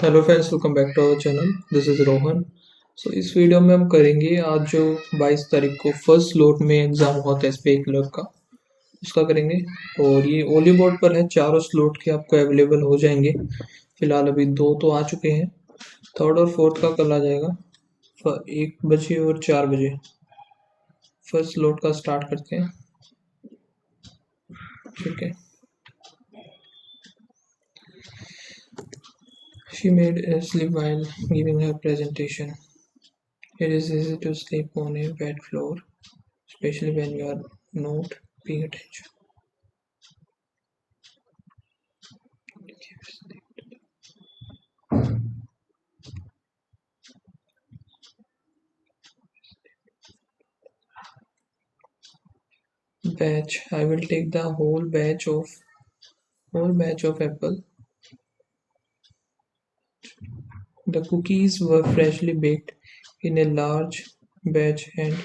Hello friends, welcome back to our channel. This is Rohan. इस video में हम करेंगे आज जो 22 तारीख को फर्स्ट स्लॉट में एग्ज़ाम हुआ था एसबीआई क्लर्क का, उसका करेंगे। और ये ओली बोर्ड पर है, चारों स्लॉट के आपको अवेलेबल हो जाएंगे। फिलहाल अभी दो तो आ चुके हैं, थर्ड और फोर्थ का कल आ जाएगा 1 बजे और 4 बजे। फर्स्ट स्लॉट का स्टार्ट करते हैं, ठीक है। She made a sleep while giving her presentation. It is easy to sleep on a wet floor, especially when you are not paying attention. Batch. I will take the whole batch of apple. The cookies were freshly baked in a large batch, and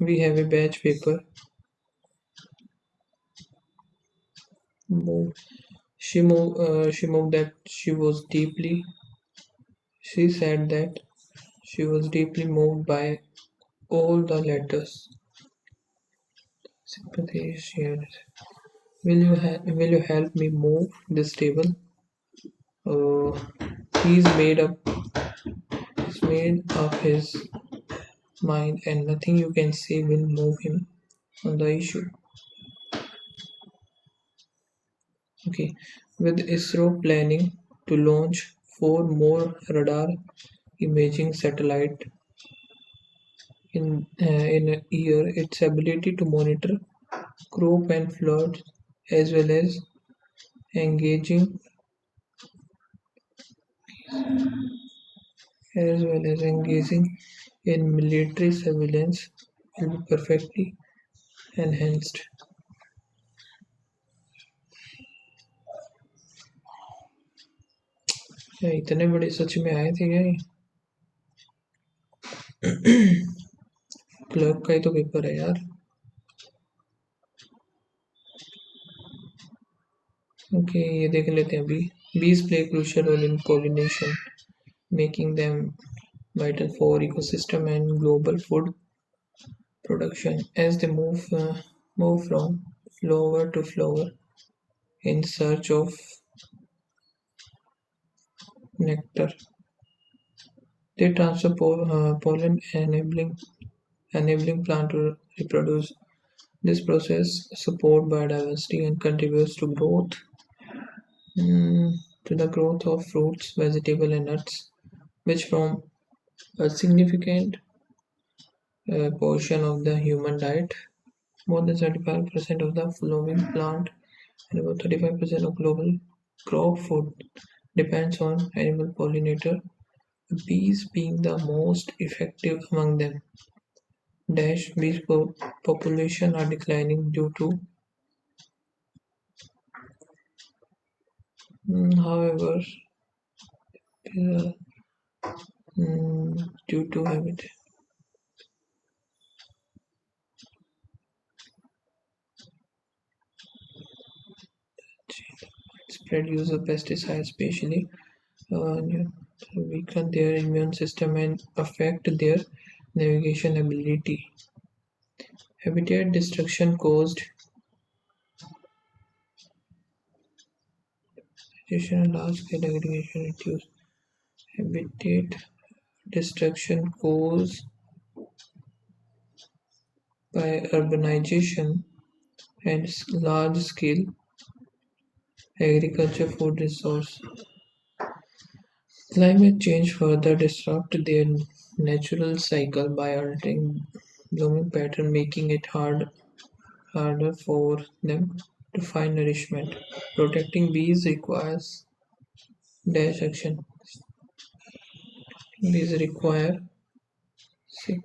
we have a batch paper. Move. She moved that she was deeply. She said that she was deeply moved by all the letters. Sympathy shared. Will you help me move this table? Uh, he's made up his mind, and nothing you can say will move him on the issue. Okay, with ISRO planning to launch 4 more radar imaging satellite in a year, its ability to monitor crop and floods as well engaging engaging in military surveillance will be perfectly enhanced. क्या इतने बड़े सच में आए थे क्या ये? Clerk का ही तो पेपर है यार। ओके, ये देख लेते हैं अभी। Bees play a crucial role in pollination, making them vital for ecosystem and global food production as they move from flower to flower in search of nectar. They transfer pollen, enabling plant to reproduce. This process supports biodiversity and contributes mm, to the growth of fruits, vegetables, and nuts, which form a significant portion of the human diet. More than 75% of the flowering plant and about 35% of global crop food depends on animal pollinator, bees being the most effective among them. Bees population are declining due to, however, uh, due to habit. Spread use of pesticides, especially weaken their immune system and affect their navigation ability. Habitat destruction caused large-scale aggregation reduced habitat destruction caused by urbanization and large-scale agriculture food resource. Climate change further disrupt their natural cycle by altering blooming pattern, making it harder for them to find nourishment. Protecting bees requires action. These require si-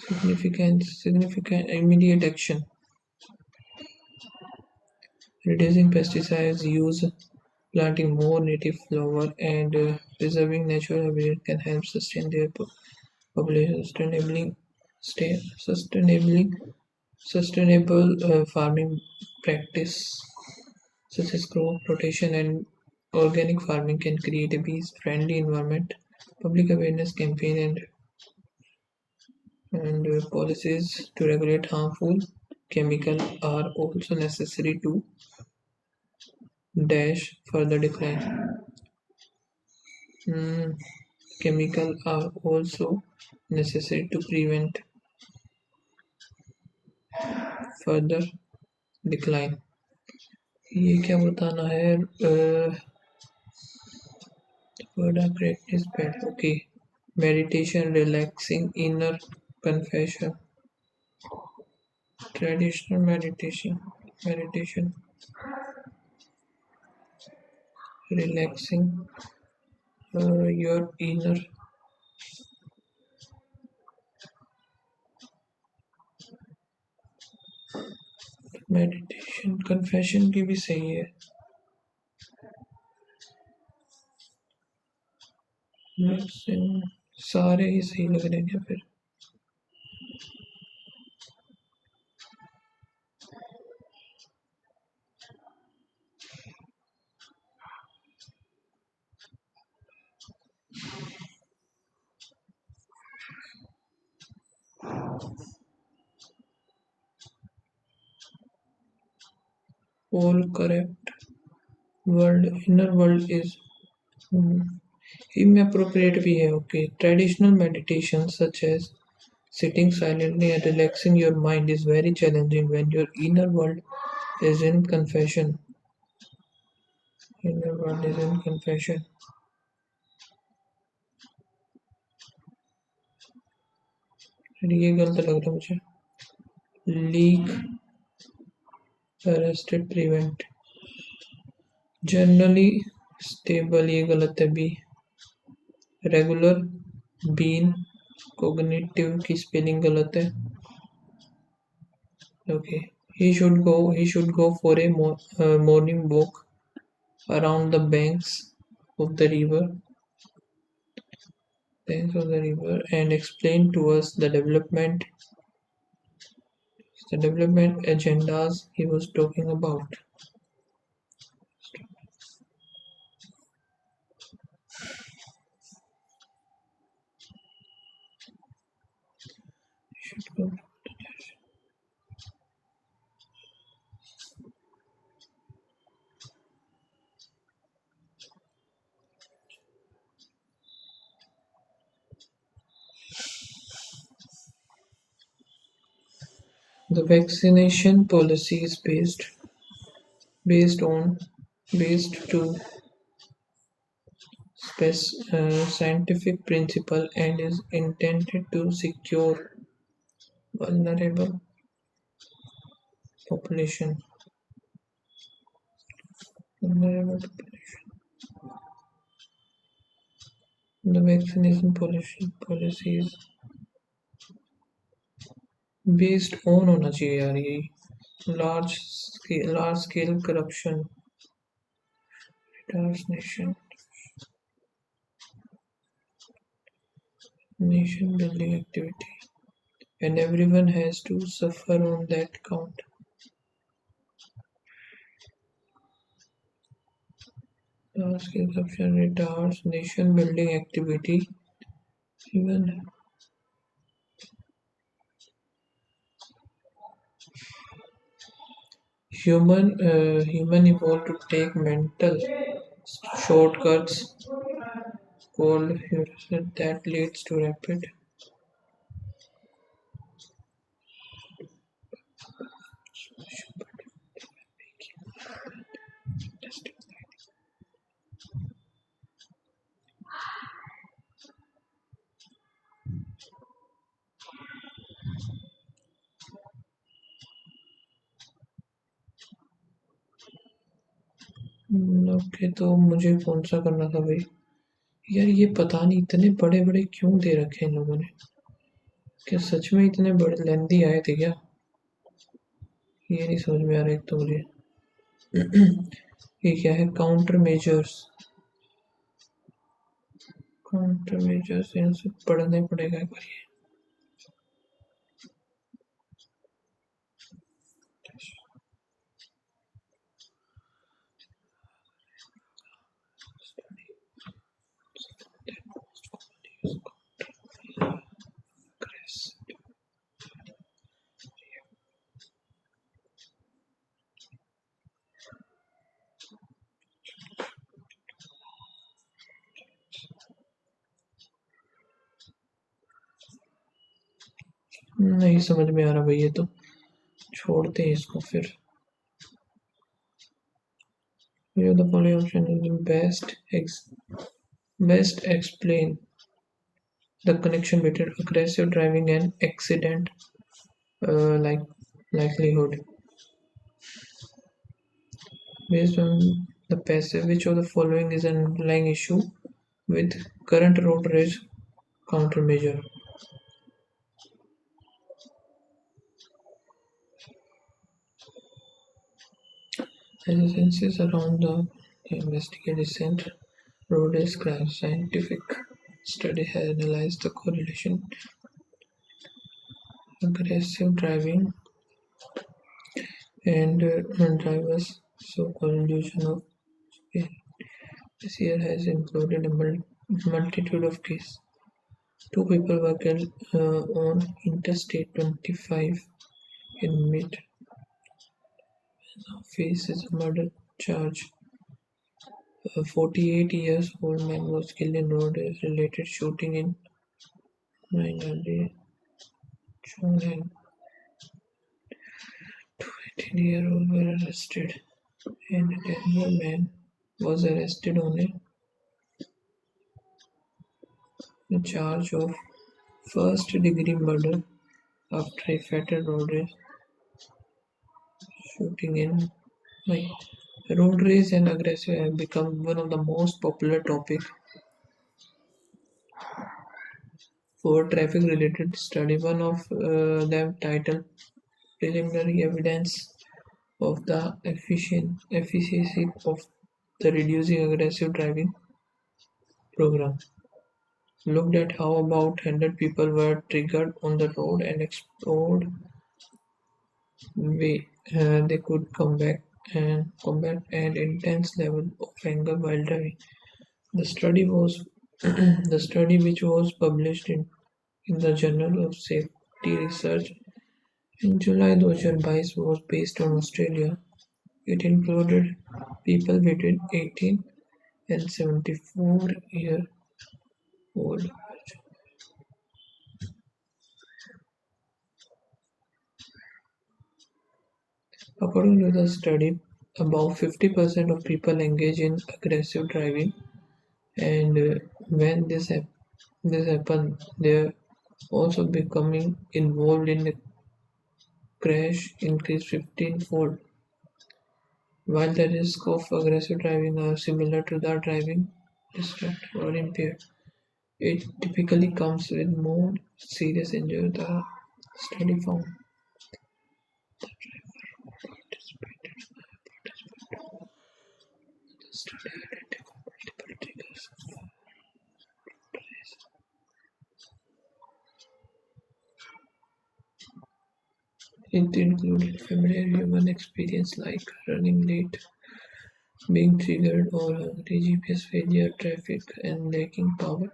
significant immediate action. Reducing pesticides use, planting more native flower, and preserving natural habitat can help sustain their population. Sustainably sustainable farming practice such as crop rotation and organic farming can create a bees-friendly environment. Public awareness campaign and policies to regulate harmful chemicals are also necessary to dash further decline. Mm, chemicals are also necessary to prevent further decline. ये क्या बताना है? Word I practice better. Okay. Meditation, relaxing inner confession. Traditional meditation, relaxing your inner meditation. Confession की भी सही है. Relaxing, सारे ही सही लग रहे हैं फिर. All correct. World, inner world is inappropriate भी है. Okay. Traditional meditation such as sitting silently and relaxing your mind is very challenging when your inner world is in confession. Inner world is in confession. ये गलत लग रहा है मुझे. Leak, arrested, prevent. Generally stable, ये गलत है. B. Regular, bean. Cognitive की spelling गलत है. Okay. He should go for a morning walk around the banks of the river and explain to us the development agendas he was talking about. The vaccination policy is based to scientific principle and is intended to secure vulnerable population. The vaccination policy is based on होना चाहिए यार. यही large scale corruption retards nation building activity and everyone has to suffer on that count. Large scale corruption retards nation building activity. Even human evolved to take mental shortcuts called heuristic that leads to rapid okay. तो मुझे कौन सा करना था भाई यार? ये पता नहीं इतने बड़े बड़े क्यों दे रखे हैं इन लोगों ने. क्या सच में इतने बड़े लेंथी आए थे क्या? ये नहीं समझ में आ रहा एक तो मुझे. ये क्या है? काउंटर मेजर्स यहाँ से पढ़ने पड़ेगा एक बार. नहीं समझ में आ रहा भाई, ये तो छोड़ते हैं इसको फिर। ये the following option is best explain the connection between aggressive driving and accident like likelihood. Based on the passive, which of the following is an underlying issue with current road rage countermeasure? Hesitancies around the investigate descent road rage crash. Scientific study has analyzed the correlation aggressive driving and drivers so-called illusion of speed. This year has included a multitude of cases. Two people were killed on Interstate 25 in mid faces a murder charge. A 48 years old man was killed in road-related shooting in Nainali, Chongqing. Two 18-year-olds were arrested, and a 10-year man was arrested on a charge of first-degree murder after a fatal road rage shooting in like road rage and aggressive have become one of the most popular topics for traffic related study. One of them titled Preliminary Evidence of the Efficiency of the Reducing Aggressive Driving program looked at how about 100 people were triggered on the road and explored way they could combat an intense level of anger while driving. The study was the study, which was published in the Journal of Safety Research in July 2022, was based on Australia. It included people between 18 and 74 years old. According to the study, about 50% of people engage in aggressive driving, and when this happens, they're also becoming involved in a crash increased 15-fold. While the risks of aggressive driving are similar to the driving distracted or impaired, it typically comes with more serious injury. The study found the study identified multiple triggers. It included familiar human experience like running late, being triggered, or hungry, GPS failure, traffic, and lacking power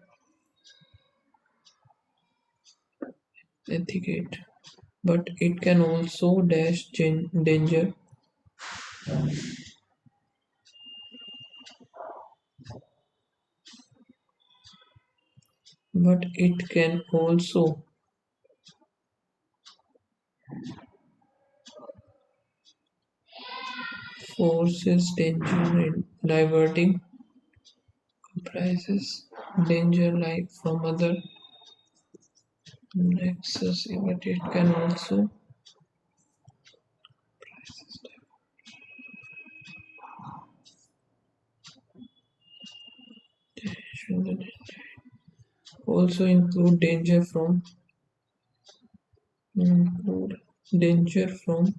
etiquette. But it can also dash danger. But it can also forces danger in diverting comprises danger like from other nexus, but it can also include include danger from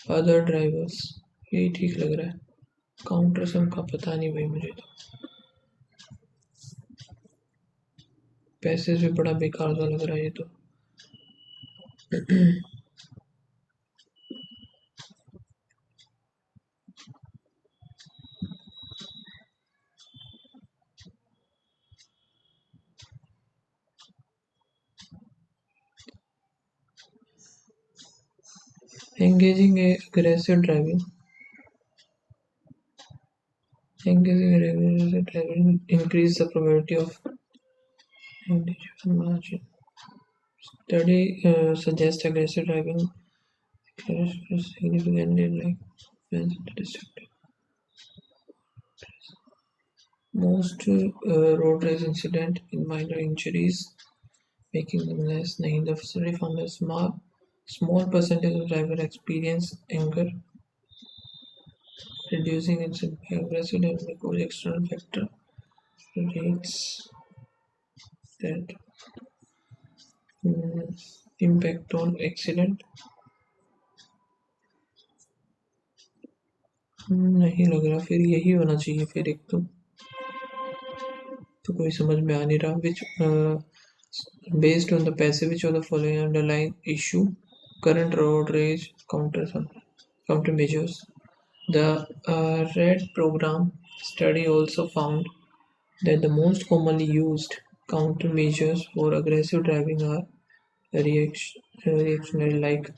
other drivers. यही ठीक लग रहा है, counter सम का पता नहीं भाई मुझे तो। पैसेज भी बड़ा बेकार सा लग रहा है ये तो। Engaging in aggressive driving increase the probability of individual margin. Study suggests aggressive driving significantly like most road rage incident in minor injuries, making them less. Nahin, the study found a small percentage of driver experience anger, reducing its aggressive driving cause external factor rates that impact on accident. नहीं लग रहा फिर यही होना चाहिए फिर एक तो कोई समझ में आ नहीं रहा which based on the passage of the following underlying issue current road rage countermeasures. The RED program study also found that the most commonly used countermeasures for aggressive driving are reactionary like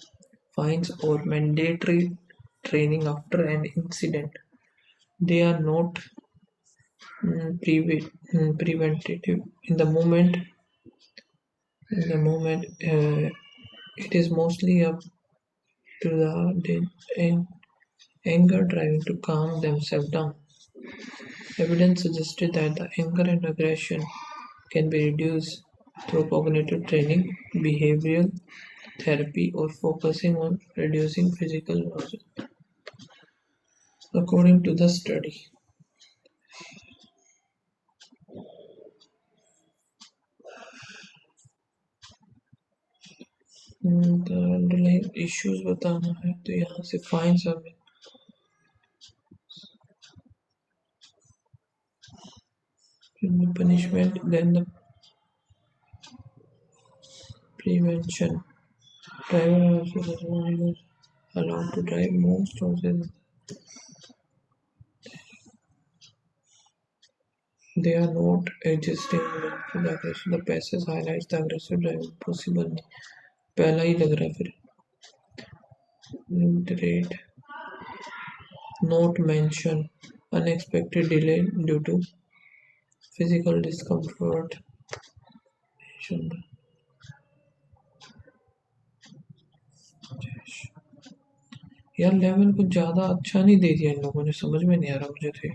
fines or mandatory training after an incident. They are not preventative. In the moment, it is mostly up to the anger driving to calm themselves down. Evidence suggested that the anger and aggression can be reduced through cognitive training, behavioral therapy, or focusing on reducing physical loss. According to the study, the underlying issues बताना है तो यहाँ से fines हमें punishment, then the prevention. Driver also allowed to drive most houses. They are not adjusting to the aggression. The passage highlights the aggressive driving possible नहीं पहला ही लग रहा है फिर rate not mention unexpected delay due to physical discomfort. यार level कुछ ज़्यादा अच्छा नहीं दे दिया इन लोगों ने समझ में नहीं आ रहा मुझे थे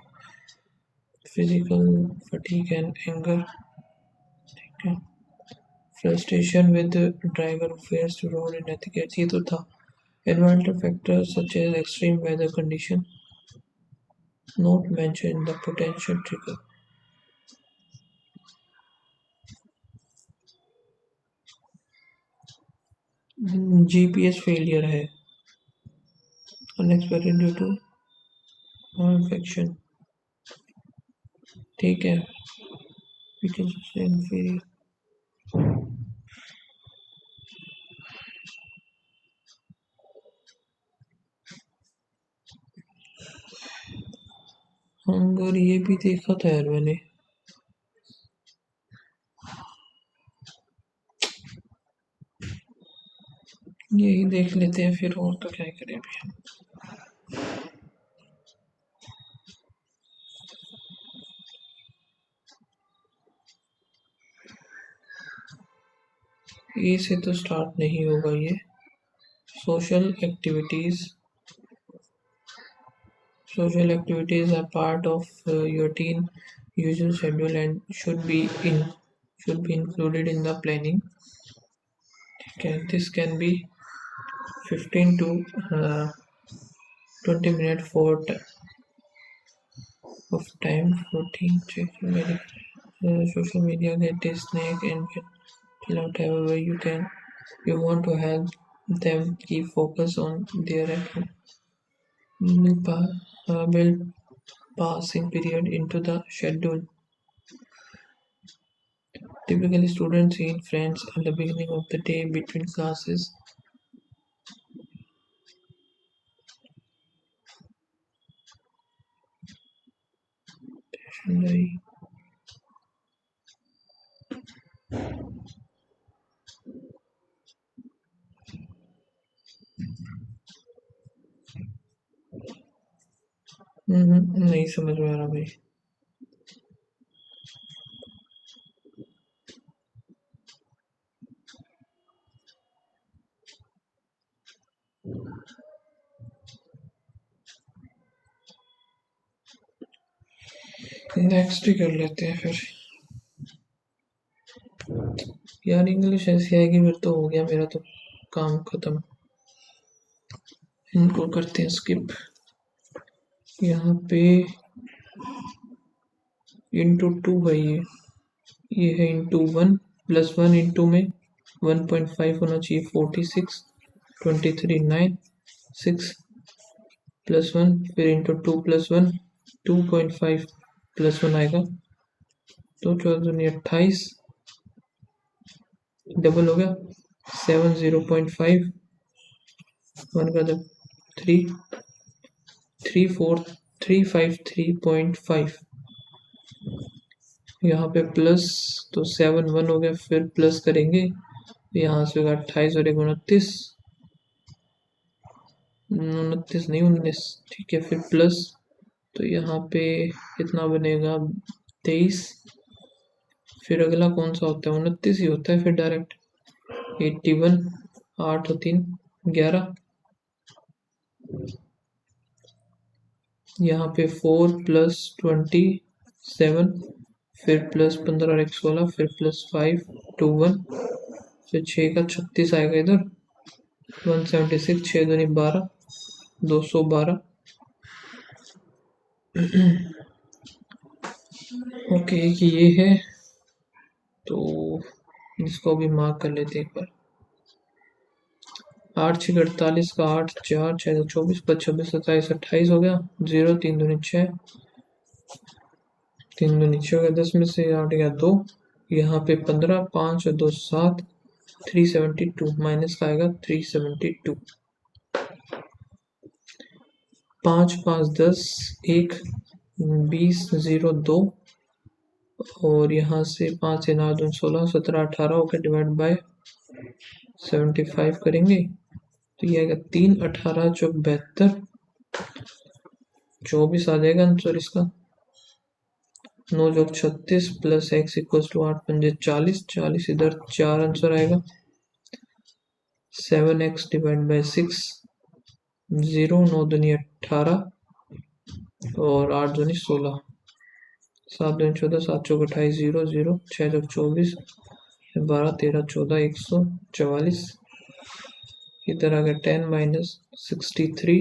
physical fatigue and anger ठीक है frustration with the driver who fails to roll in etiquette ये तो था environmental factors such as extreme weather condition not mentioned in the potential trigger GPS failure है unexpected due to infection ठीक है we can sustain failure और ये भी देखा था यार मैंने यही देख लेते हैं फिर और तो क्या करें अभी ए से तो स्टार्ट नहीं होगा ये social activities are part of your teen usual schedule and should be included in the planning. This can be 15 to 20 minutes of time. 14 social media get a snack and get chill out however you want to help them keep focus on their build passing period into the schedule. Typically, students see friends at the beginning of the day between classes. नहीं समझ में आ रहा भाई next ही कर लेते हैं फिर। यार इंग्लिश ऐसी आएगी फिर तो हो गया मेरा तो काम खत्म। इनको करते हैं स्किप। यहाँ पे इंटू टू है ये है into one plus one into में 1.5 होना चाहिए 46 23 9 6 प्लस वन फिर into two plus one 2.5 plus one आएगा तो 14 डबल हो गया 70.5 वन का जब 35353.5 यहाँ पे प्लस तो 7 1 हो गया फिर प्लस करेंगे यहाँ से 28 और 29 29 नहीं 19 ठीक है फिर प्लस तो यहाँ पे कितना बनेगा 23 फिर अगला कौन सा होता है 29 ही होता है फिर डायरेक्ट 81 8 और 3 11 यहाँ पे 4 प्लस 27 फिर प्लस 15 और 16 फिर प्लस 5 2 1 फिर 6 का 36 आएगा इधर 176 6 दूनी 12 212 ओके कि ये है तो इसको भी मार्क कर लेते हैं एक बार 8 6 48 का 8 4 6 24 5 26 27 28 हो गया 0 3 दूनी 6 3 दूनी 6 हो गया 10 में से 8 गया 2 यहाँ पे 15 5 और 2 7 372 माइनस का आएगा 372 5 5 10 1 20 0 2 और यहाँ से 5 से 9 2 16 17 18 होकर डिवाइड बाय 75 करेंगे तो ये आएगा 3 18 चौक 72 24 आ जाएगा आंसर इसका 9 चौक 36 प्लस एक्स इक्वल टू 8 पंजे 40 40 इधर 4 आंसर आएगा 7x डिवाइड बाय 6 0 9 दूनी 18 और 8 दूनी 16 7 दूनी 14 7 चौक 28 0 0 6 चौक 24 12 13 14 144 इधर आ गया 10 माइनस 63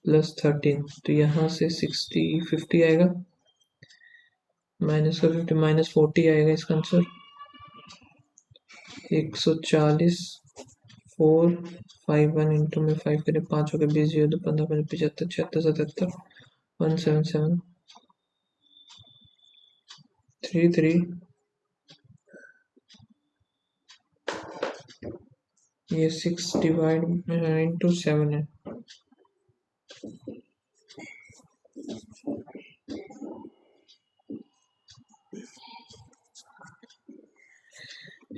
प्लस 13 तो यहाँ से 50 आएगा माइनस का 50 माइनस 40 आएगा इसका आंसर 140 4 5 1 इंटू में 5 करें 5 हो गया 20 0 2 15 15 75 76 77 177 33 ये 6 डिवाइड इंटू 7 है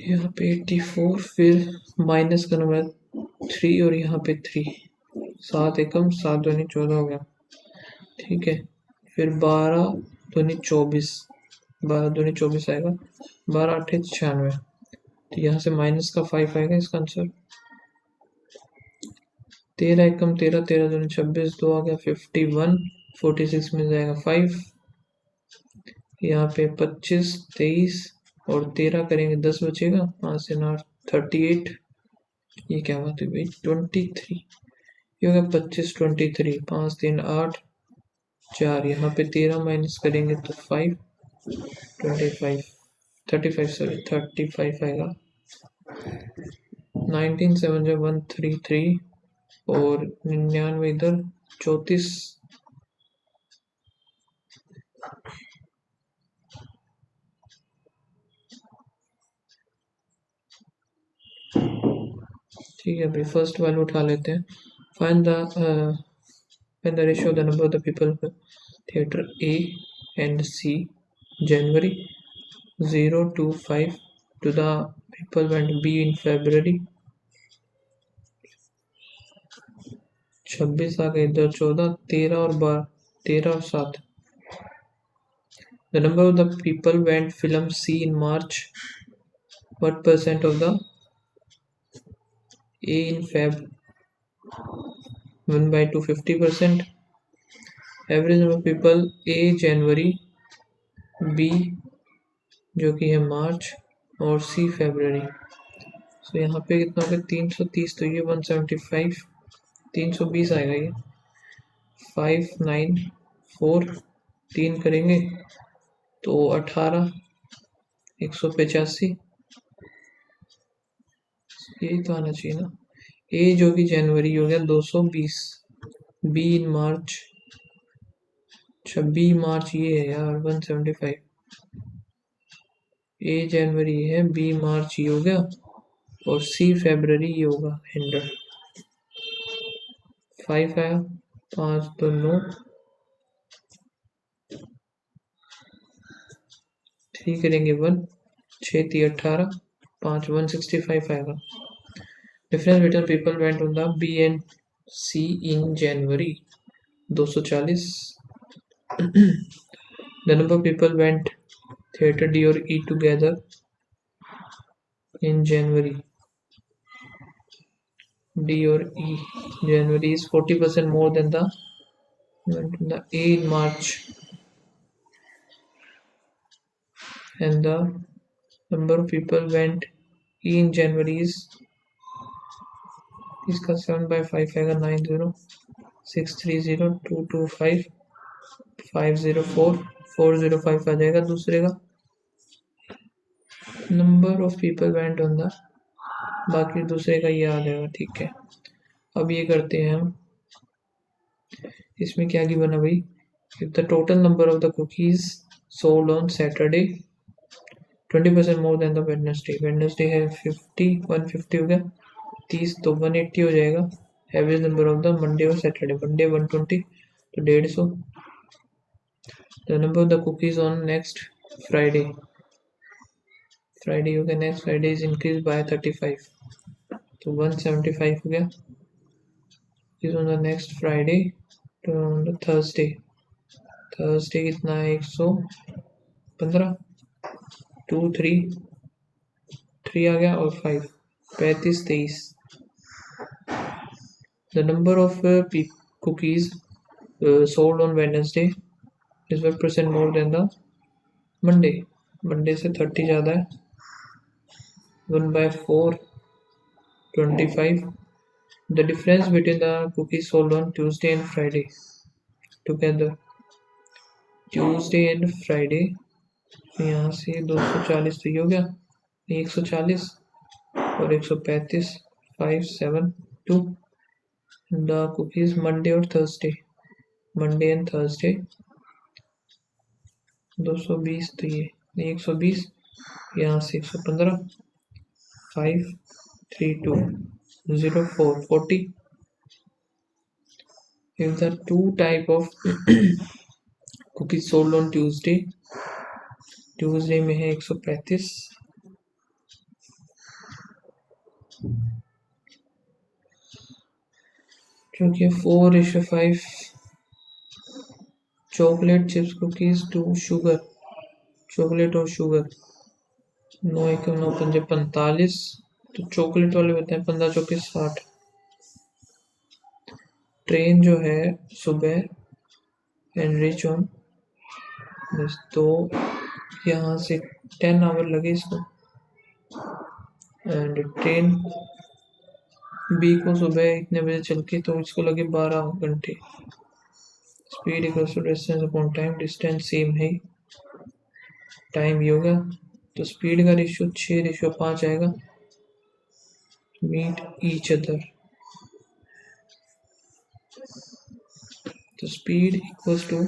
यहाँ पे 84 फिर माइनस का नंबर 3 और यहाँ पे 3 7 एकम 7 दूनी 14 हो गया ठीक है फिर 12 दूनी 24 12 दूनी 24 आएगा 12 8 96 तो यहाँ से माइनस का 5 आएगा इसका आंसर 13 एकम 13 13 दूनी 26 2 आ गया 51 46 में जाएगा 5 यहाँ पे 25 23 और 13 करेंगे 10 बचेगा 5 से 9 38 ये क्या बात है भाई 23 ये होगा 25 23 5 3 8 4 यहाँ पे 13 माइनस करेंगे तो 5 25 35 सॉरी 35 आएगा 19 7 जो 133 और 99 इधर 34 ठीक है भाई फर्स्ट वैल्यू उठा लेते हैं find the ratio the number of the people theatre A and C January 0 to 5 to the people went B in February 26 आ गए इधर 14 13 और 12 13 और 7 the number of the people went film C in March what percent of the A in Feb 1/2 50% average number people A January, B जो कि है मार्च और सी फरवरी। तो यहाँ पे कितना हो गया 330, तो ये 175, 320 आएगा ये। 5 9 4 3 करेंगे तो 18, 185, यही तो आना चाहिए ना। ए जो कि जनवरी हो गया 220, बी इन मार्च, अच्छा बी मार्च ये है यार 175, ए जनवरी है, बी मार्च ये हो गया और सी फरवरी ये होगा 100। 5 आया, 5 तो 9, 3 करेंगे 1, 6 3 18, 5 165 आएगा। Difference between people went on the B and C in January 240। The number of people went theater D or E together in January. D or E January is 40% more than the A in March, and the number of people went E in January is 7 by 5 आएगा 90 630 225 504 405 आ जाएगा दूसरे का। Number of people went on the, बाकी दूसरे का ये आ जाएगा। ठीक है, अब ये करते हैं हम, इसमें क्या गिवन है भाई, if the total number of the cookies sold on Saturday 20% more than the Wednesday है 50, 150 हो गया, 30 तो 180 हो जाएगा। Average number of the Monday और सैटरडे, मंडे 120 तो 150। The number of the cookies on next Friday, Friday हो गया, next Friday is increase by 35 तो 175 हो गया। Is on the next Friday तो ऑन द थर्सडे, थर्सडे कितना है 115, 2 3 आ गया और 5 35 23। The number of cookies sold on Wednesday is 1% more than the Monday. Monday से 30 ज़्यादा है, 1 by 4 25। The difference between the cookies sold on Tuesday and Friday together, Tuesday and Friday, यहाँ से 240 तो ये हो गया 140 और 135 5 7 2। The cookies Monday और Thursday, Monday and Thursday 220 तो ये 120, यहाँ से 115 5 3 2 0 4 40। If the two type of cookies sold on Tuesday, Tuesday में है 135, जो कि 4:5 chocolate chips cookies to sugar, chocolate और शुगर 9 1 9 5 45, तो चॉकलेट वाले बताए 15 चौके 60। ट्रेन जो है सुबह एंड रिच ऑन, तो यहाँ से 10 आवर लगे इसको, एंड ट्रेन बी को सुबह इतने बजे चल के तो इसको लगे 12 घंटे। Speed equals to distance upon time, distance same है, टाइम ये होगा, तो स्पीड का रेशियो 6:5 आएगा। मीट ईच अदर, तो स्पीड इक्वल्स टू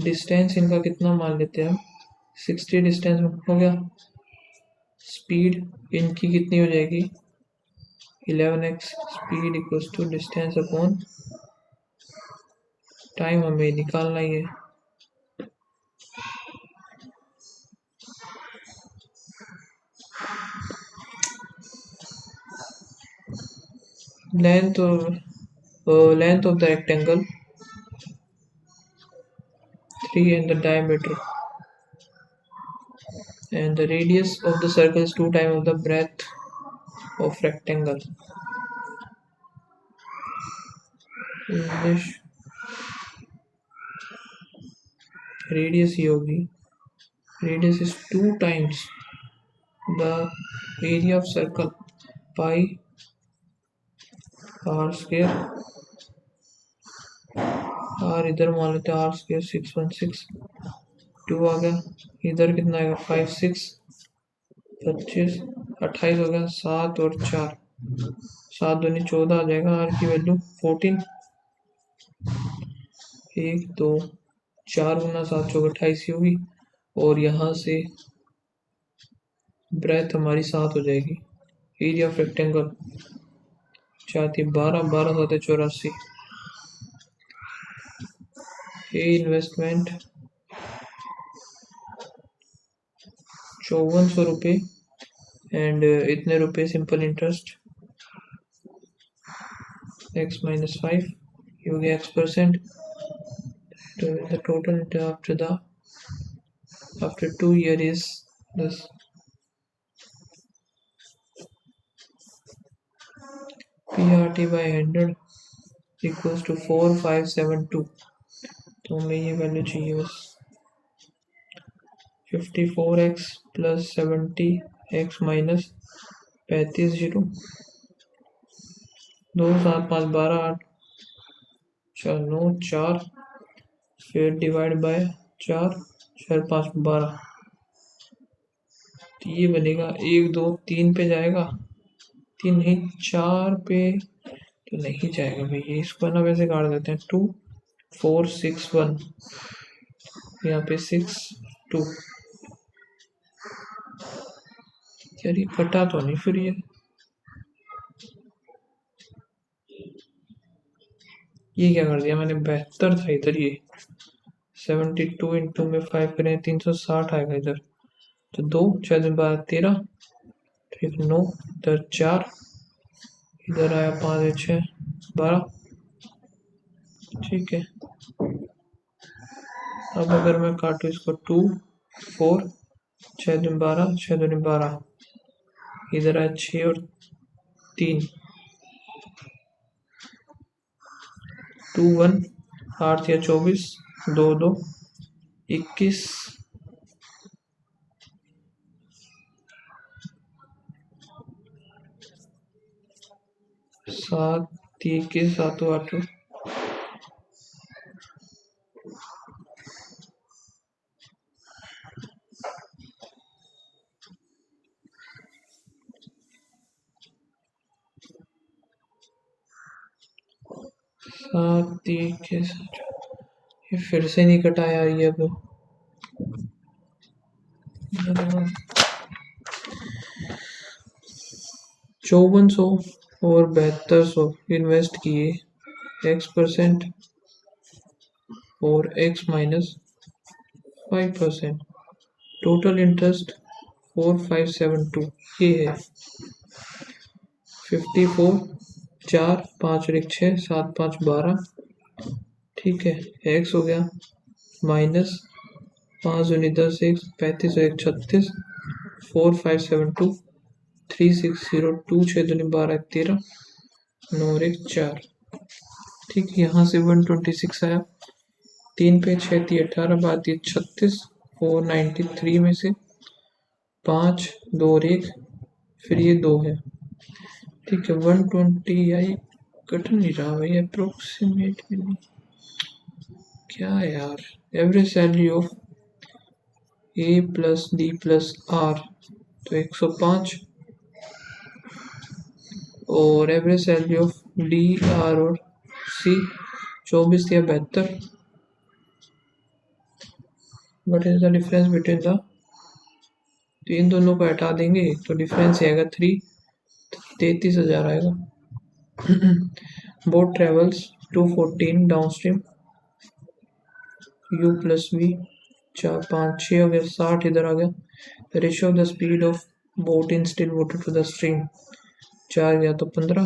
डिस्टेंस, इनका कितना मान लेते हैं हम 60 डिस्टेंस हो गया, स्पीड इनकी कितनी हो जाएगी 11x, speed equals to distance upon time, हमें निकालना ही है। length of the rectangle 3 and the diameter, and the radius of the circle is 2 times of the breadth of rectangle. English radius ही होगी, radius is 2 times the area of circle, pi r square, r इधर मान लेते हैं r square 616, 2 आ गया, इधर कितना आएगा 5 6 25 28 हो गया, 7 और 4 7 दूनी 14 आ जाएगा, r की वैल्यू 14, 1 2 4 गुना 7 चौक 28 ही होगी, और यहाँ से ब्रेथ हमारी 7 हो जाएगी। एरिया ऑफ रेक्टेंगल चाहती 12 12 7 84, ये इन्वेस्टमेंट 5400 रुपये एंड इतने रुपए simple interest x minus 5, you get x%. The total after 2 years is this. PRT by 100 equals to 4572, तो हमें ये वैल्यू चाहिए बस 54x plus 70x minus 35 0 2 7 5 12 8 4 9 4 फिर डिवाइड बाय 4 4 5 12, तो ये बनेगा 1 2 3 पे जाएगा, 3 नहीं 4 पे तो नहीं जाएगा भैया, इसको ना वैसे काट देते हैं 2 4 6 1, यहाँ पे 6 2, यार ये कटा तो नहीं फिर ये क्या कर दिया मैंने, 72 था इधर, ये 72 इंटू में 5 करें 360 आएगा इधर, तो 2 4 12 13, ठीक 9 इधर 4, इधर आया 5 6 12, ठीक है। अब अगर मैं काटू इसको 2 4 6 2 12 6 2 12, इधर आया 6 और 3 2 1 8 या 24 2 2 21 7 21 7 8 7 21, ये फिर से नहीं कटा यार ये अब 5400 और 7200 इन्वेस्ट किए x% और x माइनस 5%, टोटल इंटरेस्ट 4572 ये है। 54 4 5 और 1 6 7 5 12, ठीक है, x हो गया माइनस 5 दूनी 10 1 35 और 1 36, 4572 3602 6 दूनी 12 13 9 और 1 4, ठीक, यहाँ से 126 आया, 3 पे 6 थी 18 बात 36, 493 में से 5 2 और 1 फिर ये 2 है, ठीक है 120, यार कट नहीं रहा भाई, अप्रोक्सीमेट में नहीं, क्या यार, average salary of A plus D plus R तो 105, और average salary of D R और सी 24 या 72, what is the difference between the, तो इन दोनों को हटा देंगे तो डिफरेंस आएगा 3, 33,000 आएगा। Boat travels 214 downstream, U plus V 4 5 6 हो गया, 60 इधर आ गया, the ratio of the speed of boat in still water to the stream 4 गया तो 15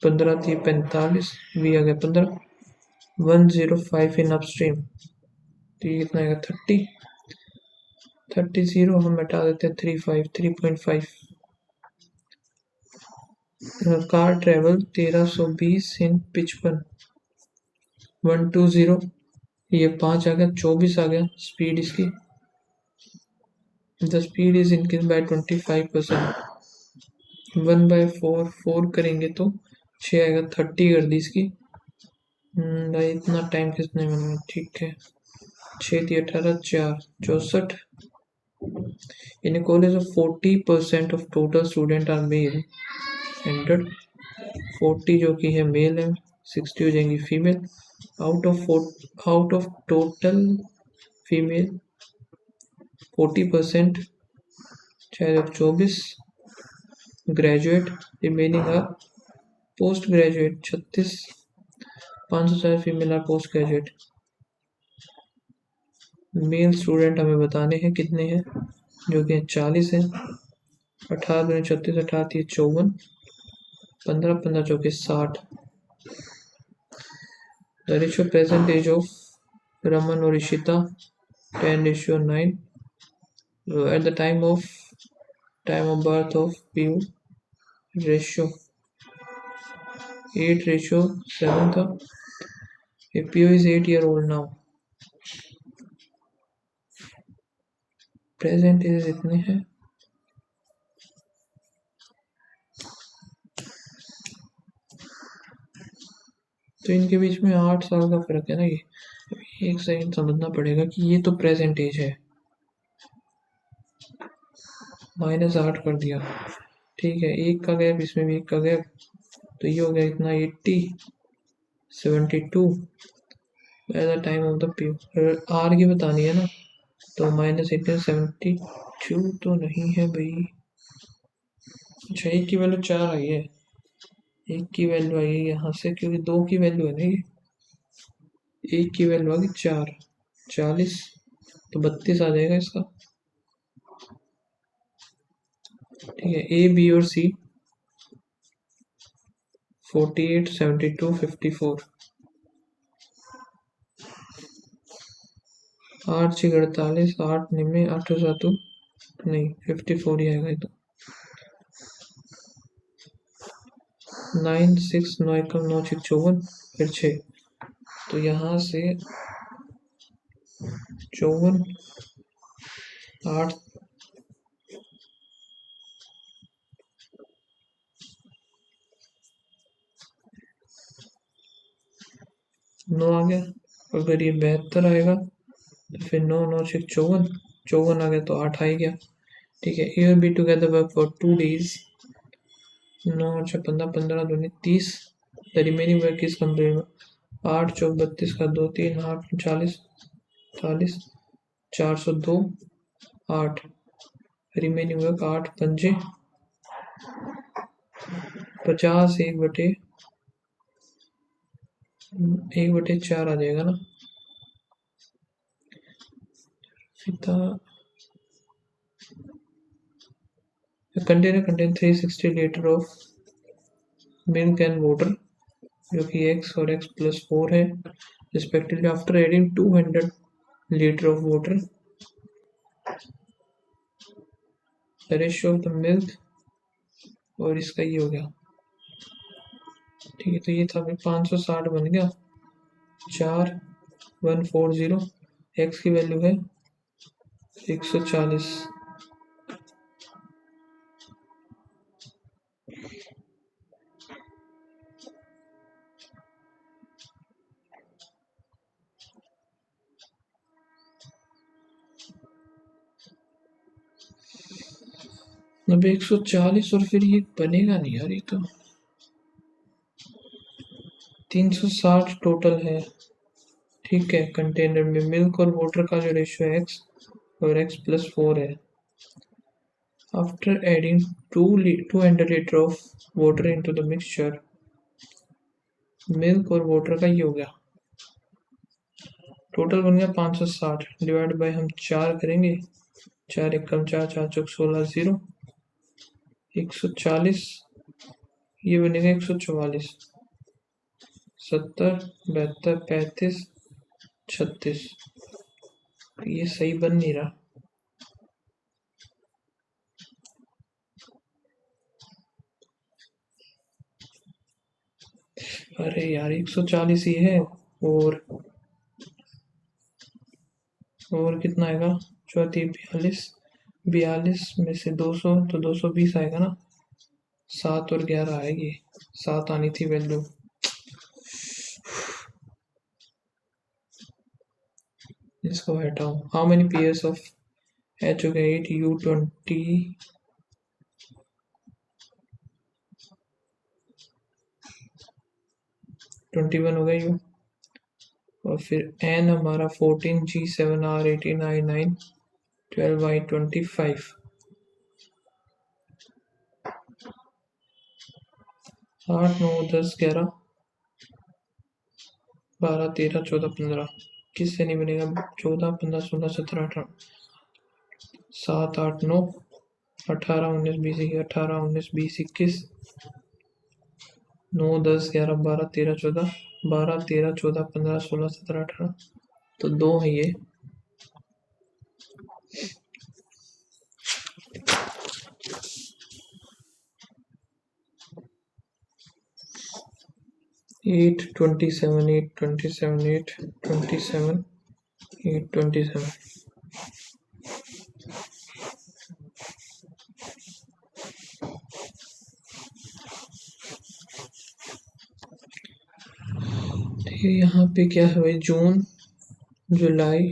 15 थी 45, वी आ गया 15, 105 इन अपस्ट्रीम, तो ये कितना आएगा 30 0 हम हटा देते हैं 3.5, कार ट्रेवल 1320 इन 55, 120, ये 5 आ गया, 24 आ गया स्पीड इसकी। The speed is increase by 25%। 1/4 4 करेंगे तो 6 आएगा, 30 कर दी इसकी। भाई इतना टाइम किसने बनाया, ठीक है। 6 थी 18, 4 64। In college of 40% of total student are male, 100 40 जो कि है मेल है, 60 हो जाएंगी female. Out of total female 40%, चाहे 24 graduate, remaining R post graduate 36, 504 female R post graduate. Male student हमें बताने हैं कितने हैं, जो कि 40 है। 18 36, 18 54, 15 15 चौके 60। The ratio present age of Raman or Ishita 10:9. At the time of birth of PU ratio 8:7 था। If PU is 8 year old now, present age इतने हैं। तो इनके बीच में 8 साल का फर्क है ना। ये एक सेकंड समझना पड़ेगा कि ये तो प्रेजेंट एज है, -8 कर दिया, ठीक है। एक का गैप, इसमें भी एक का गैप, तो ये हो गया इतना 80 72 at the time of the P. R की बतानी है ना, तो -18 72 तो नहीं है भाई। अच्छा, एक की वैल्यू 4 आई है, एक की वैल्यू आई है यहाँ से, क्योंकि 2 की वैल्यू है ना ये। एक की वैल्यू आ गई 4, 40, तो 32 आ जाएगा इसका, ठीक है। ए बी और सी 48 72 54, 8 6 48, 8 निमे 8 7 नहीं 54 ही आएगा ये तो। 9 6 9 कम 9 6 54, फिर 6, तो यहाँ से 54 8 9 आ गया। अगर ये 72 आएगा तो फिर 9 9 6 54, 54 आ गया तो 8 आ ही गया, ठीक है। ए और be together work for 2 days, 9 6 15 15 दूनी 30। The remaining work is complete. 8 चौक 32 का 2 3 8 40 40, 402 8, रिमेनिंग वर्क 8 पंजे 50, 1/4 आ जाएगा ना। Container contain 360 litre of milk and water, जो कि x और x + 4 है respectively. After adding 200 litre of water, the ratio of the milk, और इसका ये हो गया, ठीक है। तो ये था 560 बन गया, 4140। x की वैल्यू है 140। अब 140 और फिर ये बनेगा नहीं यार, ये तो 360 टोटल है, ठीक है। कंटेनर में मिल्क और वाटर का जो रेशियो है x और x + 4 है। After adding 200 litre of water into the mixture, milk और वाटर का ये हो गया, टोटल बन गया 560 डिवाइड बाय हम 4 करेंगे, 4 1 कम 4 4 चौक 16 0, 140, ये बनेगा 144, 70 72 35 36, ये सही बन नहीं रहा। अरे यार 140 ही है, और कितना आएगा, 34 42, 42 में से 200 तो 220 आएगा ना, 7 और 11 आएगी, 7 आनी थी वैल्यू। इसको हटाओ। How many pairs of H हो गया 8 U 21 हो गया U, और फिर N हमारा 14 G 7 R 18 I 9 12 I 25, 8 9 10 11 12 13 14 15, किससे नहीं बनेगा, 14 15 16 17 18, 7 8 9 18 19 20 18 19 20 21, 9 10 11 12 13 14 12 13 14 15 16 17 18, तो 2 है ये। एट 27 8 27 8 27 8 27, यहाँ पे क्या है भाई, जून जुलाई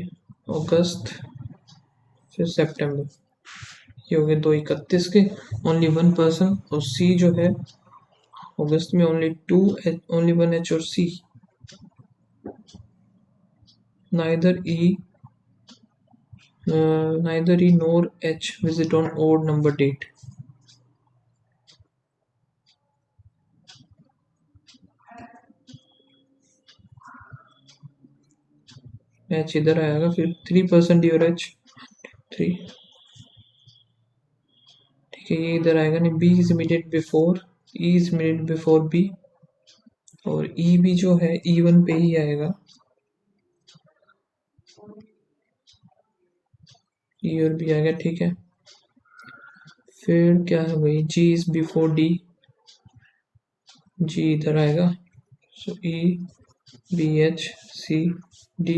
अगस्त फिर सितंबर, ये हो गए 2 31 के, ओनली 1 पर्सन। और सी जो है अगस्त में ओनली 1 H और C, neither E nor H visit on odd number date। H इधर आएगा, फिर 3% और H 3, ठीक है, ये इधर आएगा नहीं। B is immediate before, E is immediate before B, और E भी जो है E1 पे ही आएगा, E और B आएगा, ठीक है। फिर क्या है भाई, G is before D, G इधर आएगा, सो E B H C D,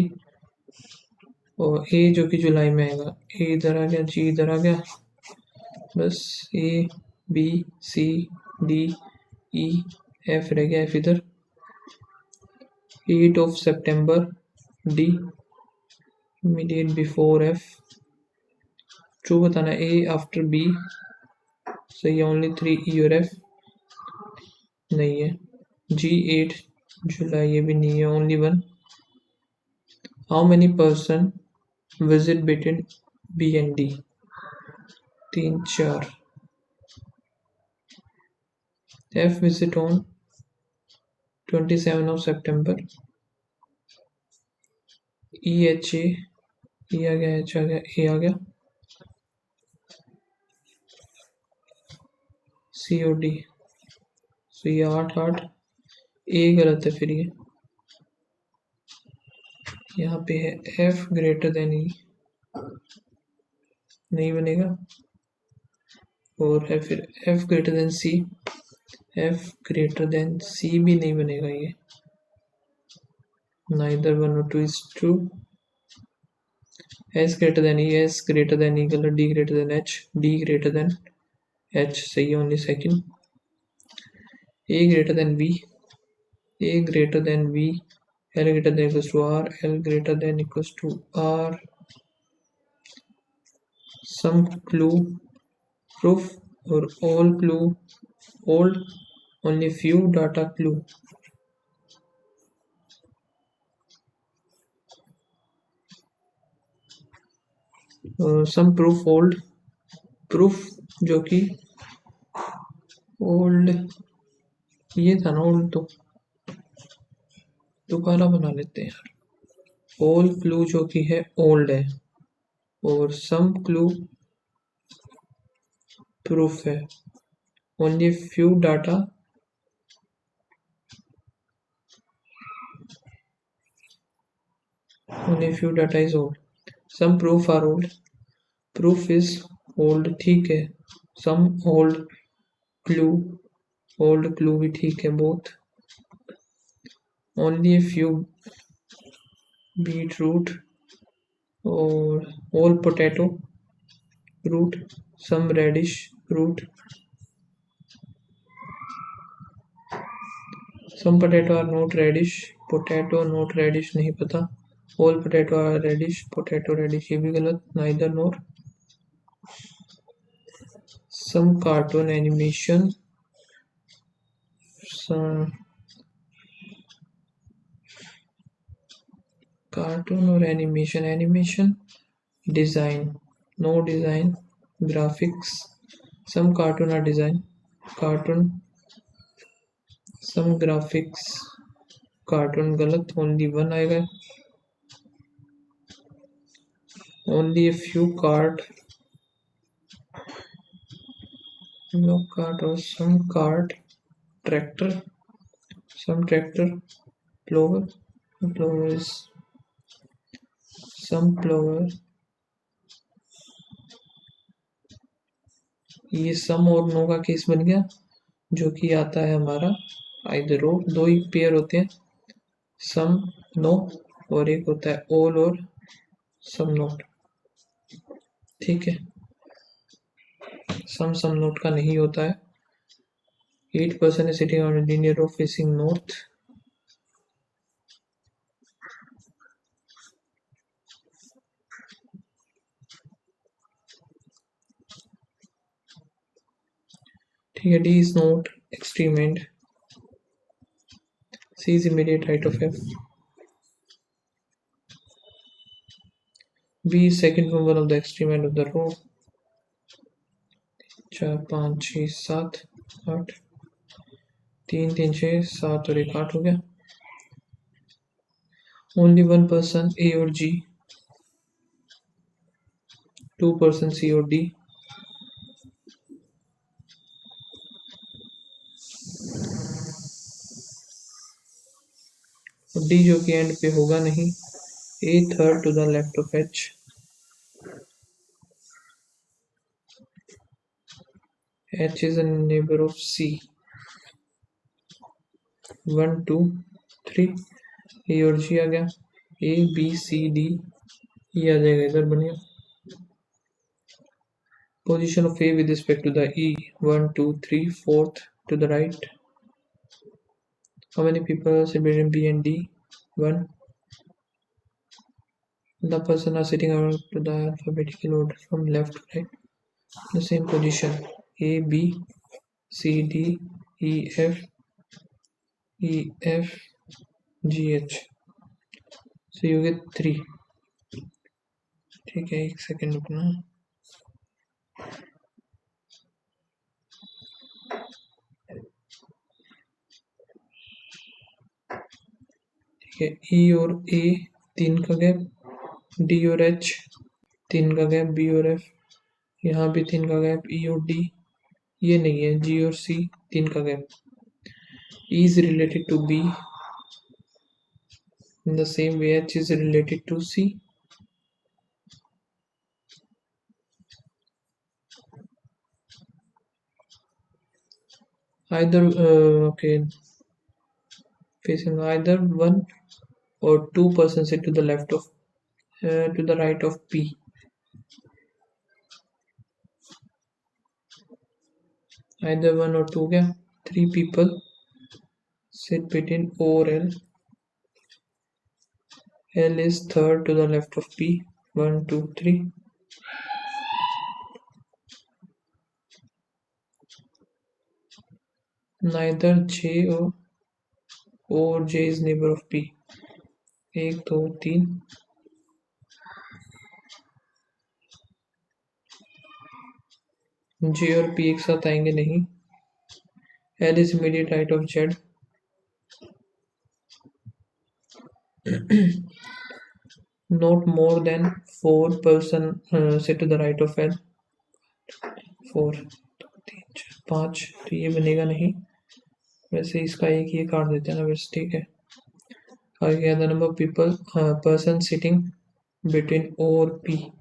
और A जो कि जुलाई में आएगा, A इधर आ गया, G इधर आ गया, बस A B C D E F रह गया, F इधर। 8 of September D immediate before F, true बताना, A after B सही है, ओनली 3 E और F नहीं है। G 8 जुलाई, ये भी नहीं है, only 1। How many person visit between B and D, 3 4। F visit on 27 of September, E H A, E आ गया, H आ गया, A आ गया, C और D, सो ये 8 8, A गलत है, फिर ये यहाँ पे है F ग्रेटर देन E, नहीं बनेगा, और है फिर F greater than C, F greater than C भी नहीं बनेगा, ये neither 1 or 2 is true। S greater than E, S greater than E गलत, D greater than H, D greater than H सही है, only second. A greater than B, A greater than B, L greater than equals to R, L greater than equals to R। some clue proof और all clue old, only few data clue। some proof old, proof जो कि old, ये था ना old, तो दोबारा बना लेते हैं यार। all clue जो कि है old है, और some clue proof है, only few data is old। some proof are old, proof is old, ठीक है। some old clue भी ठीक है, both। only a few beetroot or all potato root, some radish root, some potato are not radish, potato not radish नहीं पता, all potato are radish, potato radish ये भी गलत, neither nor. Some cartoon animation, some cartoon or animation, design, no design, graphics, some cartoon are design, cartoon, some graphics, cartoon गलत, only one आएगा, only a few cart, no cart or some cart, tractor, some tractor, plover, plover is some plover, ये सम और no का case बन गया, जो कि आता है हमारा आइदर ओ, दो ही पेयर होते हैं, सम नो, और एक होता है ऑल और सम नोट, ठीक है, सम नोट का नहीं होता है. 8% is sitting on a linear row facing north. ठीक है, D is not extreme end. C is immediate right of F. B is second from one of the extreme end of the row. 4 5 6 7 8 3 3 6 7 और 1 8 हो गया. Only one person A or G, 2 person C or D. D जो कि and पे होगा नहीं. A third to the left of H. H is a neighbor of C. 1 2 3 A और G आ गया. A B C D ये आ जाएगा इधर बनिया. Position of A with respect to the E. 1 2 3 4th to the right. How many people are seated in B and D? 1. The person are sitting around to the alphabetical order from left to right. The same position. A B C D E F G H. So you get 3. ठीक है, एक second रुकना. ठीक है, E और A 3 का gap, D और H 3 का गैप, B और F यहाँ भी 3 का गैप, E और D ये नहीं है, G और C 3 का gap. E is related to B in the same way H is related to C. Either okay, facing either one or two persons sit to the left of to the right of P. Either one or two क्या, 3 people sit between O or L. L is third to the left of P. 1 2 3. Neither J or O or J is neighbor of P. 1 2 3. J और P एक साथ आएंगे नहीं. L is immediate right of Z. Not more than 4 person sit to the right of L. 4 3 4 5. तो ये बनेगा नहीं. वैसे इसका एक ये काट देते हैं ना, वैसे ठीक है. आगे the number of people person sitting between O और P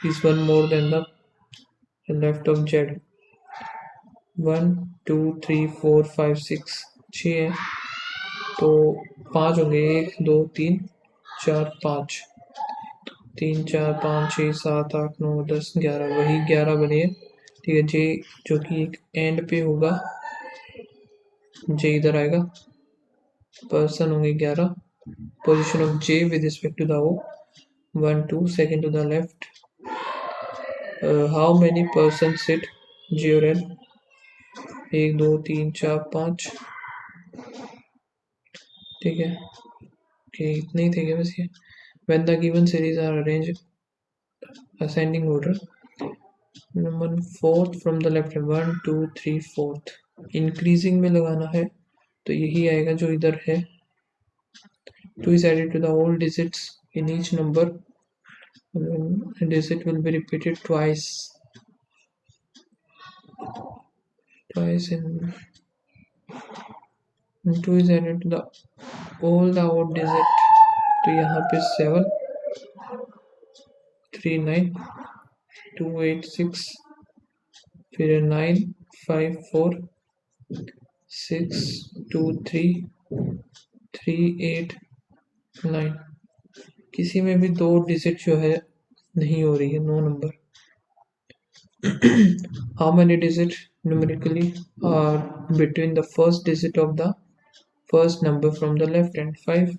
is one more than the left of Z. 1 2 3 4 5 6 6 है. तो 5 होंगे, 1 2 3 4 5, 3 4 5 6 7 8 9 10 11, वही 11 बने। ठीक है, जे जो कि एक एंड पे होगा, जे इधर आएगा, पर्सन होंगे 11, position of J with respect to the O, 1 2, second to the left. How many persons sit J और L? 1 2 3 4 5, ठीक है, okay, इतने ही थे क्या बस ये। When the given series are arranged ascending order, number fourth from the left hand, 1 2 3 4th, increasing में लगाना है तो यही आएगा जो इधर है। 2 is added to the whole digits in each number, digit will be repeated twice in 2 is added to the all the odd digit, तो यहाँ पे 7 3 9 2 8 6, फिर 9 5 4 6 2 3 3 8 9, किसी में भी 2 डिजिट जो है नहीं हो रही है, no number. How many digits numerically are between the first digit of the first number from the left hand? 5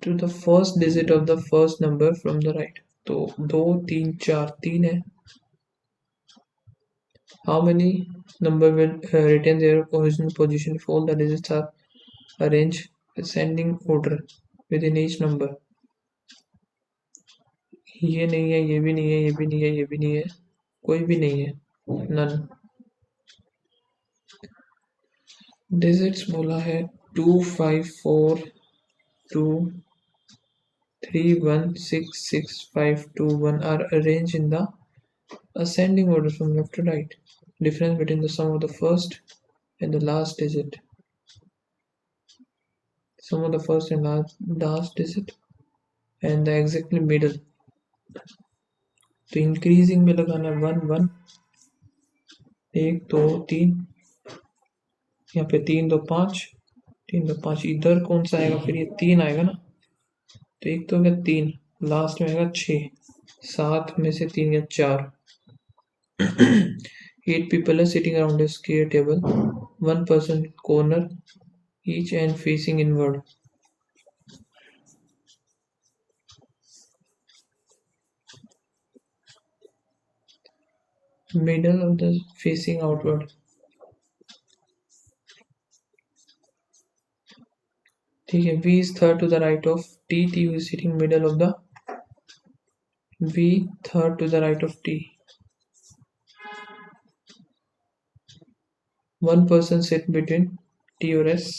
to the first digit of the first number from the right, तो 2 3 4 3 है। How many number will retain their original position if all the digits are arranged ascending order within each number? ये नहीं है, ये भी नहीं है, ये भी नहीं है, ये भी नहीं है, कोई भी नहीं है, none। डिजिट्स बोला है 2 5 4 2 3 1 6 6 5 2 1 are arranged in the ascending order from left to right. Difference between the sum of the first and the last digit. Sum of the first and last digit and the exactly middle. तो increasing में लगाना 1 1, 1 2 3, यहाँ पे 3 2 5, 3 2 5, इधर कौन सा आएगा फिर, ये 3 आएगा ना, तो एक तो हो गया 3, लास्ट में आएगा 6, 7 में से 3 या 4। 8 people are sitting around a square table, 1 person corner each and facing inward. Middle of the facing outward. ठीक है, V is third to the right of T, T is sitting middle of the V, third to the right of T. One person sit between T or S.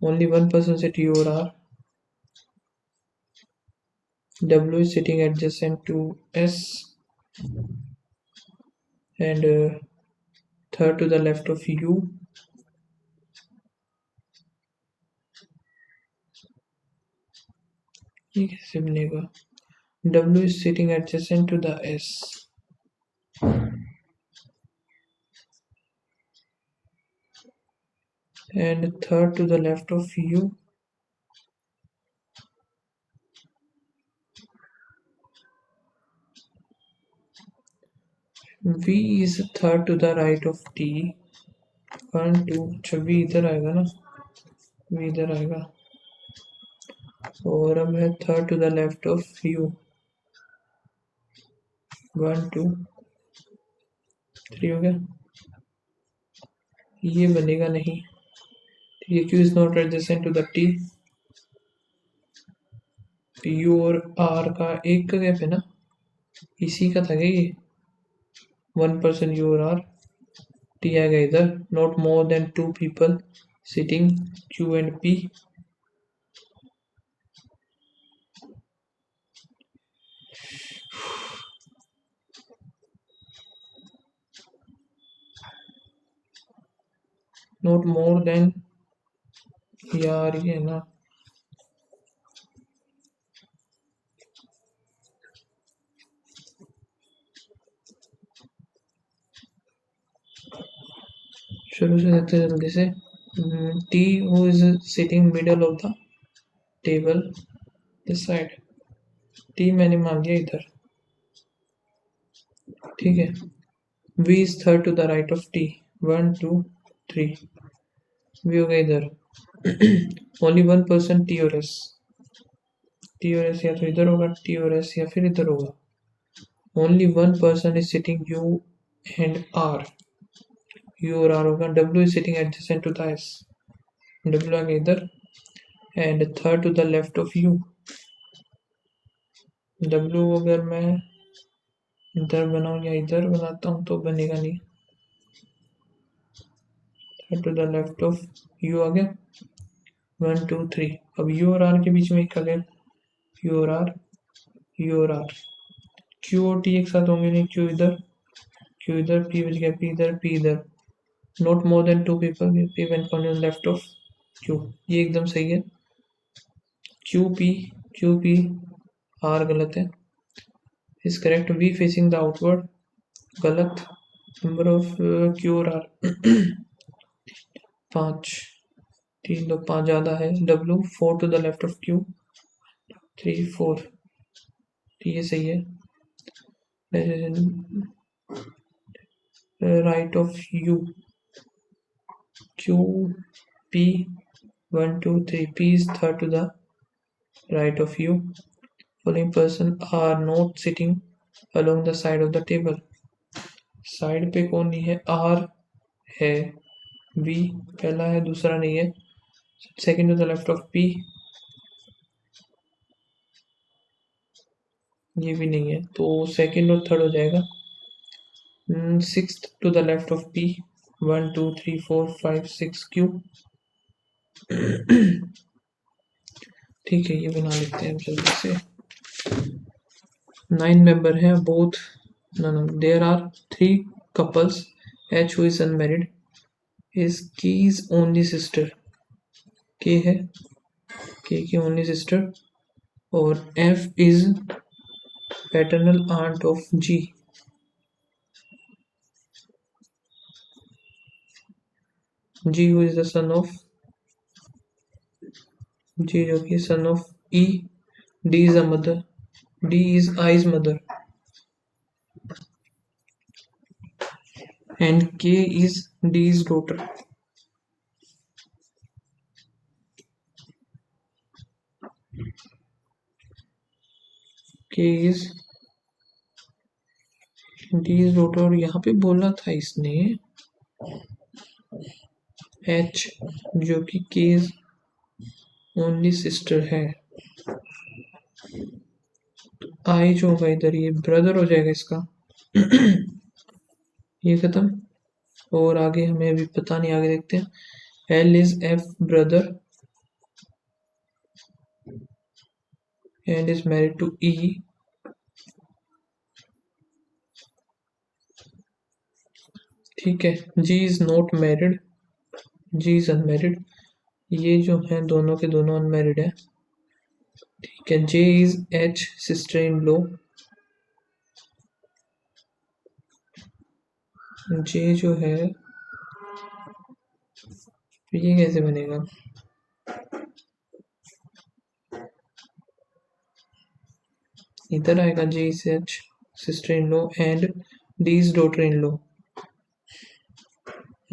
Only one person sit U or R. W is sitting adjacent to S and third to the left of U. ये कैसे बनेगा? W is sitting adjacent to the S and third to the left of U. V is third to the right of T. 1 2, अच्छा V इधर आएगा ना, V इधर आएगा, और अब है third to the left of U। 1 2 3 हो गया, ये बनेगा नहीं, ये Q is not adjacent to the T। U और R का एक का गैप है ना, इसी का था क्या ये, 1 person U और R, T आएगा इधर, not more then 2 people sitting Q and P। Not more then, यार ये ना, शुरू से देखते हैं जल्दी से। T who is sitting middle of the table this side. T मैंने मान लिया इधर, ठीक है। V is third to the right of T, 1 2 3। V हो गया इधर। ओनली वन पर्सन T और S। T और S या तो इधर होगा, T और S या फिर इधर होगा। Only one person is sitting U and R। U और R होगा। W is sitting adjacent to the S। W आ गया इधर and third to the left of U। W अगर मैं इधर बनाऊं या इधर बनाता हूं तो बनेगा नहीं। Third to the left of U आ गया, 1 2 3। अब U और R के बीच में एक आ गया, U और R, U और R। Q और T एक साथ होंगे नहीं, Q इधर, Q इधर, P बच गया, P इधर, P इधर। Not more than two people, P when found on left of Q। ये एकदम सही है। Q P R गलत है। Is correct. V facing the outward गलत। नंबर ऑफ Q और R 5, 3 2 5 ज़्यादा है। W 4 to the left of Q, 3 4। ये सही है। Right of U, Q P 1 2 3। P is third to the right of U। Following person are not sitting along the side of the table। Side पे कौन नहीं है? R है, V पहला है, दूसरा नहीं है। Second to the left of P, ये भी नहीं है, तो सेकंड और थर्ड हो जाएगा। Sixth to the left of P, 1 2 3 4 5 6 Q। ठीक है, ये बना लेते हैं जल्दी से। 9 मेंबर हैं both. no there are 3 couples। H who is unmarried is K's only sister। K है, K की only sister। और F is paternal aunt of G। G who is the son of G, जो कि son of E। D is a mother, D is I's mother। and K is D's daughter। K is D's daughter। और यहाँ पे बोला था इसने H, जो कि K's ओनली सिस्टर है। I जो होगा इधर, ये ब्रदर हो जाएगा इसका। ये खत्म। और आगे हमें अभी पता नहीं, आगे देखते हैं। L is F brother and is married to E। ठीक है। G is not married, G is unmarried। ये जो है दोनों के दोनों अनमैरिड है। ठीक है। J is H sister in law. J जो है, ये कैसे बनेगा? इधर आएगा J is H sister in law and D is daughter in law.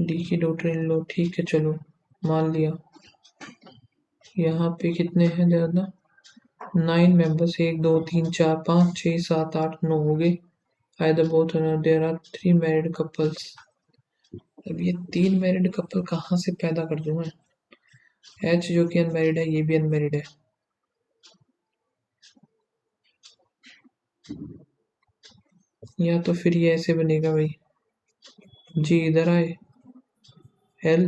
D की डॉटर इन लॉ, ठीक है, चलो मान लिया। यहाँ पे कितने हैं ज़्यादा? 9 मेंबर्स, 1 2 3 4 5 6 7 8 9 हो गए। Either both there are 3 married couples. अब ये 3 मैरिड कपल कहाँ से पैदा कर दूँ मैं? H जो कि अनमैरिड है, ये भी अनमैरिड है। या तो फिर ये ऐसे बनेगा भाई, G इधर आए, L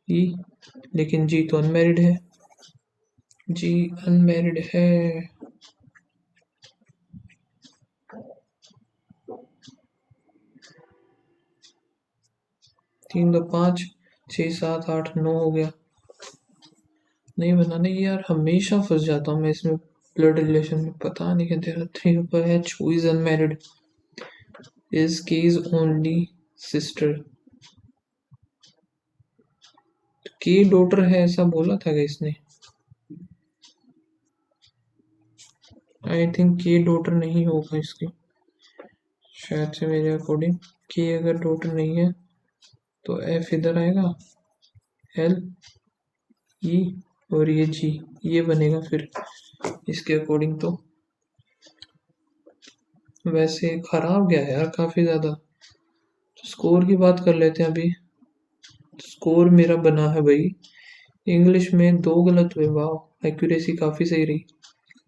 E, लेकिन G तो अनमैरिड है, G अनमैरिड है। तीन दो 5 6 7 8 9 हो गया। नहीं बनाने, यार हमेशा फंस जाता हूँ मैं इसमें, ब्लड रिलेशन में। पता नहीं क्या तेरा 3 ऊपर है। Who is unmarried is K's only sister। के डॉटर है ऐसा बोला था क्या इसने? आई थिंक के डॉटर नहीं होगा इसकी, शायद से मेरे अकॉर्डिंग। के अगर डॉटर नहीं है तो एफ इधर आएगा, एल ई और ये जी, ये बनेगा फिर इसके अकॉर्डिंग। तो वैसे खराब गया यार काफी ज्यादा। तो स्कोर की बात कर लेते हैं अभी। स्कोर मेरा बना है भाई, इंग्लिश में 2 गलत हुए, वाह एक्यूरेसी काफी सही रही,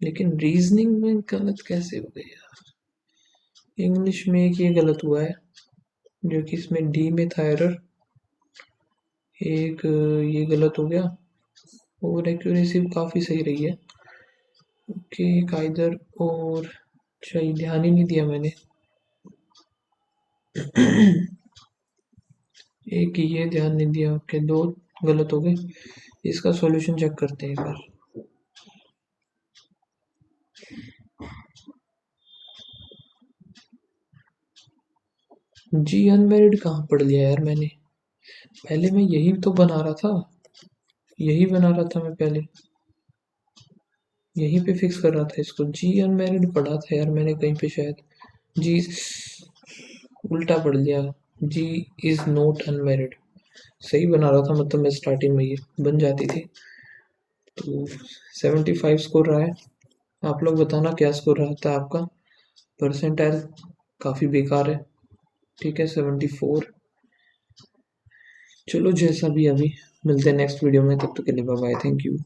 लेकिन रीजनिंग में गलत कैसे हो गई यार। इंग्लिश में एक ये गलत हुआ है जो कि इसमें डी में था एरर, एक ये गलत हो गया, और एक्यूरेसी काफी सही रही है। ओके काइदर और चाहिए, ध्यान ही नहीं दिया मैंने। एक ये ध्यान नहीं दिया, ओके 2 गलत हो गए। इसका सॉल्यूशन चेक करते हैं एक बार। जी अनमेरिड कहाँ पढ़ लिया यार मैंने, पहले मैं यही तो बना रहा था, यही बना रहा था मैं पहले, यहीं पे फिक्स कर रहा था इसको। जी अनमैरिड पढ़ा था यार मैंने कहीं पे शायद, जी उल्टा पढ़ लिया, जी इज नॉट अनमैरिड। सही बना रहा था, मतलब मैं स्टार्टिंग में ये बन जाती थी। तो 75 स्कोर रहा है। आप लोग बताना क्या स्कोर रहा था आपका। परसेंटाइल काफ़ी बेकार है, ठीक है 74। चलो जैसा भी, अभी मिलते हैं नेक्स्ट वीडियो में, तब तक के लिए बाय बाय, थैंक यू।